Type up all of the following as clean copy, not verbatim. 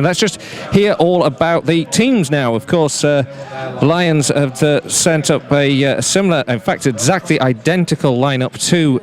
Let's just hear all about the teams now. Of course, Lions have sent up a similar, in fact, exactly identical lineup to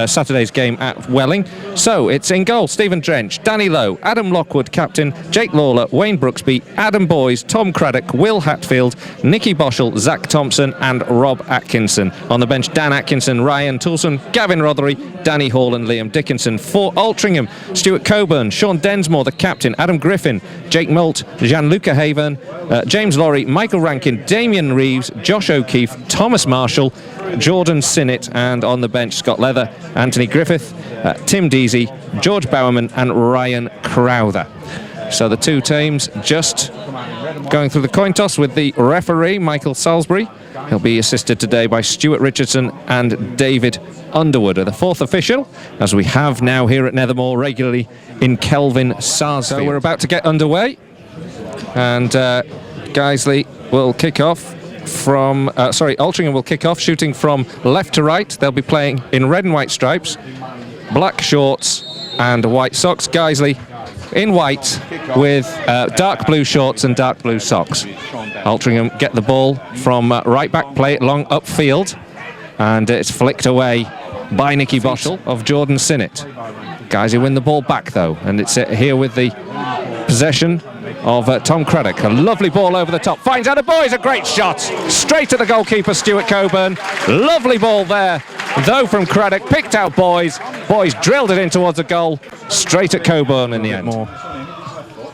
Saturday's game at Welling. So it's in goal: Stephen Drench, Danny Lowe, Adam Lockwood, captain, Jake Lawler, Wayne Brooksby, Adam Boys, Tom Craddock, Will Hatfield, Nicky Boschel, Zach Thompson and Rob Atkinson. On the bench, Dan Atkinson, Ryan Toulson, Gavin Rothery, Danny Hall and Liam Dickinson. For Altrincham, Stuart Coburn, Sean Densmore, the captain, Adam Griffin, Jake Molt, Gianluca Haven, James Laurie, Michael Rankin, Damien Reeves, Josh O'Keefe, Thomas Marshall, Jordan Sinnott, and on the bench Scott Leather, Anthony Griffith, Tim Deasy, George Bowerman and Ryan Crowther. So the two teams just going through the coin toss with the referee Michael Salisbury. He'll be assisted today by Stuart Richardson and David Underwood, the fourth official, as we have now here at Nethermore regularly in Kelvin Sarsfield. So we're about to get underway, and Guiseley will kick off from, Altrincham will kick off shooting from left to right. They'll be playing in red and white stripes, black shorts and white socks. Guiseley in white with dark blue shorts and dark blue socks. Altrincham get the ball from right back, play it long upfield, and it's flicked away by Nicky Boschel of Jordan Sinnott. Guiseley win the ball back though, and it's here with the possession of Tom Craddock. A lovely ball over the top, finds Adam Boys, a great shot straight at the goalkeeper Stuart Coburn. Lovely ball there though from Craddock, picked out Boys drilled it in towards the goal, straight at Coburn in the end.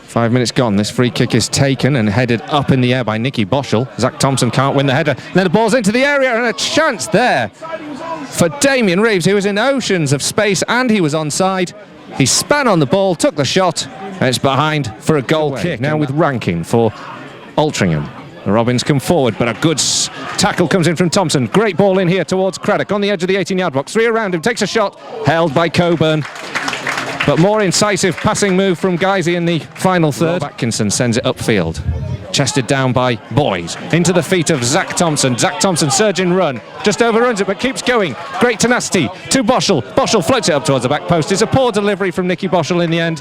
5 minutes gone, this free kick is taken and headed up in the air by Nicky Boschel. Zach Thompson can't win the header, and then the ball's into the area, and a chance there for Damien Reeves, who was in oceans of space and he was onside. He span on the ball, took the shot, and it's behind for a goal kick. Now with Rankin for Altrincham. The Robins come forward, but a good tackle comes in from Thompson. Great ball in here towards Craddock on the edge of the 18-yard box. Three around him, takes a shot, held by Coburn. But more incisive passing move from Guiseley in the final third. Rob Atkinson sends it upfield, chested down by Boys, into the feet of Zach Thompson. Zach Thompson, surging run, just overruns it but keeps going. Great tenacity to Boschel. Boschel floats it up towards the back post. It's a poor delivery from Nicky Boschel in the end,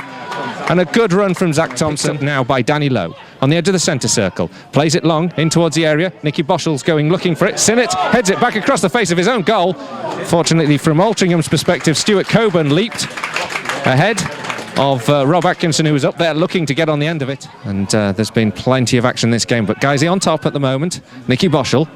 and a good run from Zach Thompson. Now by Danny Lowe on the edge of the centre circle, plays it long in towards the area. Nicky Boschel's going looking for it. Sinnott heads it back across the face of his own goal. Fortunately from Altringham's perspective, Stuart Coburn leaped ahead of Rob Atkinson, who was up there looking to get on the end of it. And there's been plenty of action in this game, but Guiseley on top at the moment. Nicky Boschel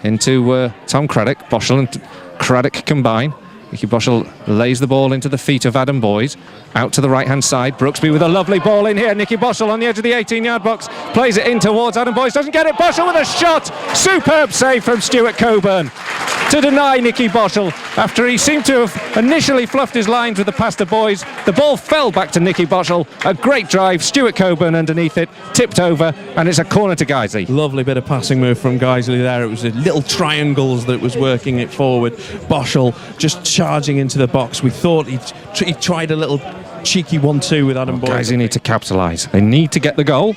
into Tom Craddock. Boschel and Craddock combine. Nicky Boschel lays the ball into the feet of Adam Boys, out to the right hand side. Brooksby with a lovely ball in here. Nicky Boschel on the edge of the 18-yard box, plays it in towards Adam Boys, doesn't get it. Boschel with a shot, superb save from Stuart Coburn to deny Nicky Boschel after he seemed to have initially fluffed his lines with the pass to Boys. The ball fell back to Nicky Boschel, a great drive, Stuart Coburn underneath it, tipped over, and it's a corner to Guiseley. Lovely bit of passing move from Guiseley there. It was the little triangles that was working it forward. Boschel just charging into the box. We thought he tried a little cheeky 1-2 with Adam Boys. Guiseley need to capitalise. They need to get the goal.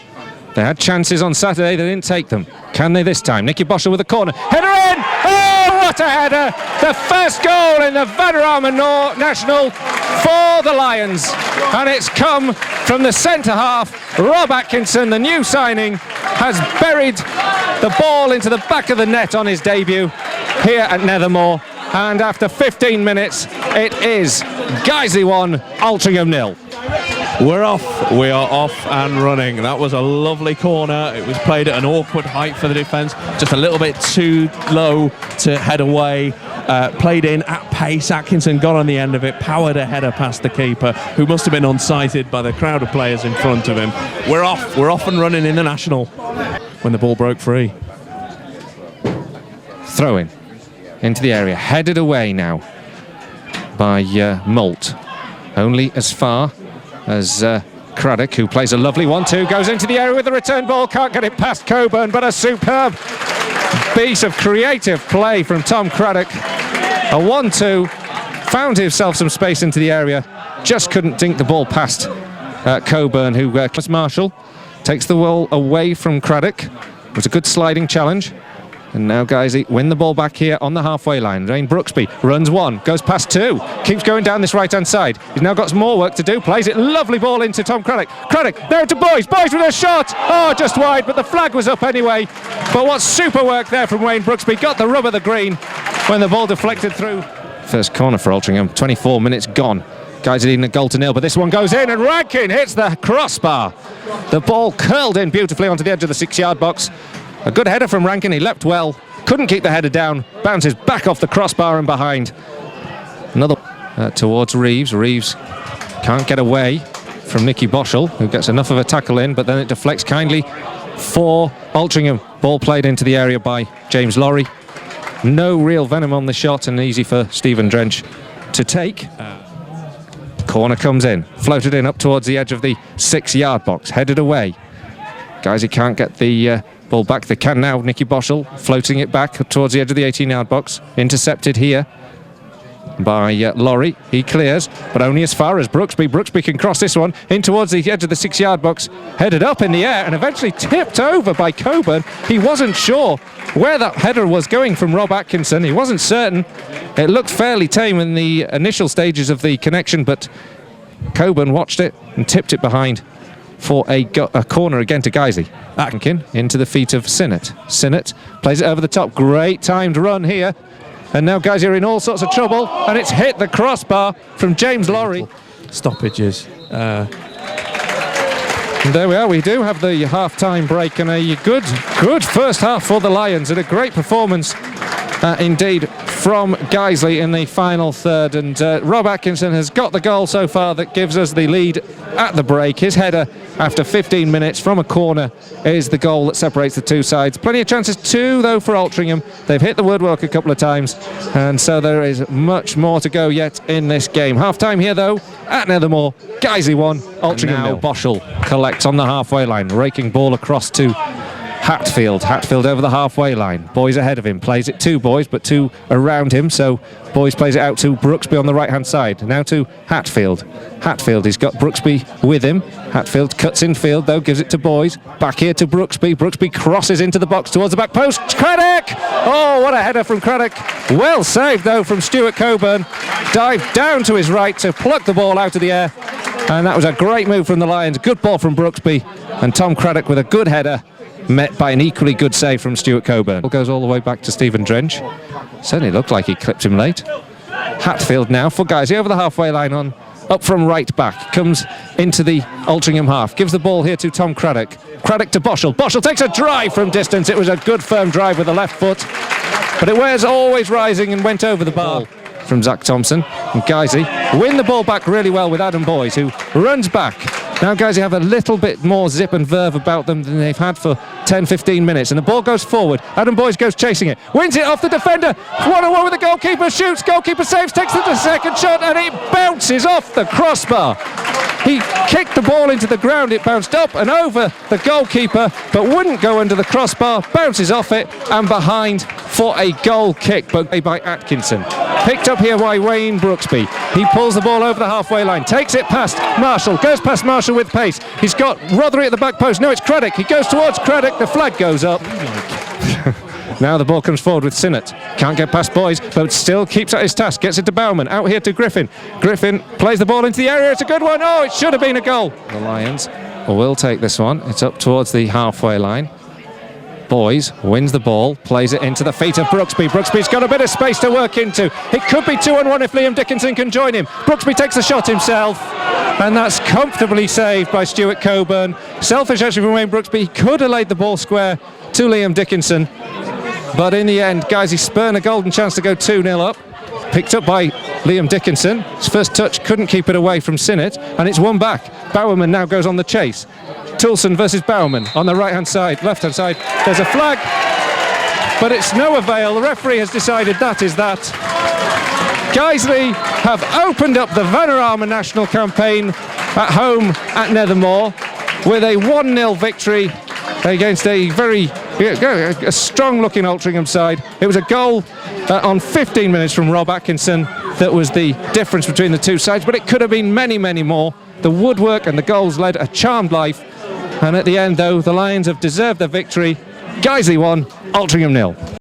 They had chances on Saturday, they didn't take them. Can they this time? Nicky Boschel with a corner. Header in! Oh, what a header! The first goal in the Vanarama National for the Lions. And it's come from the centre half. Rob Atkinson, the new signing, has buried the ball into the back of the net on his debut here at Nethermore. And after 15 minutes, it is Guiseley 1, Altrincham 0. We're off. We are off and running. That was a lovely corner. It was played at an awkward height for the defence, just a little bit too low to head away. Played in at pace. Atkinson got on the end of it, powered a header past the keeper, who must have been unsighted by the crowd of players in front of him. We're off. We're off and running in the National. When the ball broke free. Throw in into the area, headed away now by Molt. Only as far as Craddock, who plays a lovely 1-2, goes into the area with the return ball, can't get it past Coburn, but a superb piece of creative play from Tom Craddock. A 1-2, found himself some space into the area, just couldn't dink the ball past Coburn, who Marshall takes the ball away from Craddock. It was a good sliding challenge. And now Guiseley win the ball back here on the halfway line. Wayne Brooksby runs one, goes past two, keeps going down this right-hand side. He's now got some more work to do, plays it, lovely ball into Tom Craddock. Craddock, now to Boys with a shot! Oh, just wide, but the flag was up anyway. But what super work there from Wayne Brooksby, got the rub of the green when the ball deflected through. First corner for Altrincham, 24 minutes gone. Guys are leading a goal to nil, but this one goes in and Rankin hits the crossbar. The ball curled in beautifully onto the edge of the 6-yard box. A good header from Rankin, he leapt well, couldn't keep the header down, bounces back off the crossbar and behind. Another towards Reeves. Reeves can't get away from Nicky Boschel, who gets enough of a tackle in, but then it deflects kindly for Altrincham. Ball played into the area by James Lorry. No real venom on the shot and easy for Stephen Drench to take. Corner comes in, floated in up towards the edge of the 6-yard box, headed away. Guys, he can't get the ball back. They can now. Nicky Boschel floating it back towards the edge of the 18-yard box. Intercepted here by Lorry. He clears, but only as far as Brooksby. Brooksby can cross this one in towards the edge of the 6-yard box. Headed up in the air and eventually tipped over by Coburn. He wasn't sure where that header was going from Rob Atkinson. He wasn't certain. It looked fairly tame in the initial stages of the connection, but Coburn watched it and tipped it behind for a corner again to Guiseley. Atkinson into the feet of Sinnott. Sinnott plays it over the top. Great timed run here. And now Guiseley are in all sorts of trouble, and it's hit the crossbar from James Lorry. Stoppages. And there we are. We do have the half-time break and a good first half for the Lions, and a great performance indeed from Guiseley in the final third. And Rob Atkinson has got the goal so far that gives us the lead at the break. His header after 15 minutes from a corner is the goal that separates the two sides. Plenty of chances too, though, for Altrincham. They've hit the woodwork a couple of times, and so there is much more to go yet in this game. Half-time here, though, at Nethermore. Guiseley 1, Altrincham 0. Boschel collects on the halfway line, raking ball across to Hatfield. Hatfield over the halfway line. Boys ahead of him. Plays it to Boys, but two around him. So Boys plays it out to Brooksby on the right-hand side. Now to Hatfield. Hatfield, he's got Brooksby with him. Hatfield cuts in field, though, gives it to Boys. Back here to Brooksby. Brooksby crosses into the box towards the back post. Craddock! Oh, what a header from Craddock. Well saved, though, from Stuart Coburn. Dived down to his right to pluck the ball out of the air. And that was a great move from the Lions. Good ball from Brooksby. And Tom Craddock with a good header, met by an equally good save from Stuart Coburn. It goes all the way back to Stephen Drench. Certainly looked like he clipped him late. Hatfield now for Guiseley over the halfway line on up from right back. Comes into the Altrincham half. Gives the ball here to Tom Craddock. Craddock to Boschel. Boschel takes a drive from distance. It was a good firm drive with the left foot, but it was always rising and went over the bar from Zach Thompson. And Guiseley win the ball back really well with Adam Boys, who runs back. Now Guiseley have a little bit more zip and verve about them than they've had for 10-15 minutes, and the ball goes forward. Adam Boys goes chasing it, wins it off the defender, 1-on-1 with the goalkeeper, shoots, goalkeeper saves, takes the second shot, and it bounces off the crossbar. He kicked the ball into the ground, it bounced up and over the goalkeeper, but wouldn't go under the crossbar, bounces off it and behind for a goal kick, but by Atkinson. Picked up here by Wayne Brooksby. He pulls the ball over the halfway line, takes it past Marshall, goes past Marshall with pace. He's got Rothery at the back post. No, it's Craddock. He goes towards Craddock. The flag goes up. Now the ball comes forward with Sinnott. Can't get past Boys, but still keeps at his task. Gets it to Bauman. Out here to Griffin. Griffin plays the ball into the area. It's a good one. Oh, it should have been a goal. The Lions will take this one. It's up towards the halfway line. Boys wins the ball, plays it into the feet of Brooksby. Brooksby's got a bit of space to work into. It could be 2-on-1 if Liam Dickinson can join him. Brooksby takes the shot himself, and that's comfortably saved by Stuart Coburn. Selfish actually from Wayne Brooksby. He could have laid the ball square to Liam Dickinson, but in the end, Guiseley spurn a golden chance to go 2-0 up. Picked up by Liam Dickinson. His first touch couldn't keep it away from Sinnott, and it's won back. Bowerman now goes on the chase. Toulson versus Bowerman on the right-hand side, left-hand side. There's a flag, but it's no avail. The referee has decided that is that. Guiseley have opened up the Vanarama National campaign at home at Nethermore with a 1-0 victory against a very strong-looking Altrincham side. It was a goal on 15 minutes from Rob Atkinson that was the difference between the two sides, but it could have been many, many more. The woodwork and the goals led a charmed life, and at the end, though, the Lions have deserved their victory. Guiseley 1, Altrincham 0.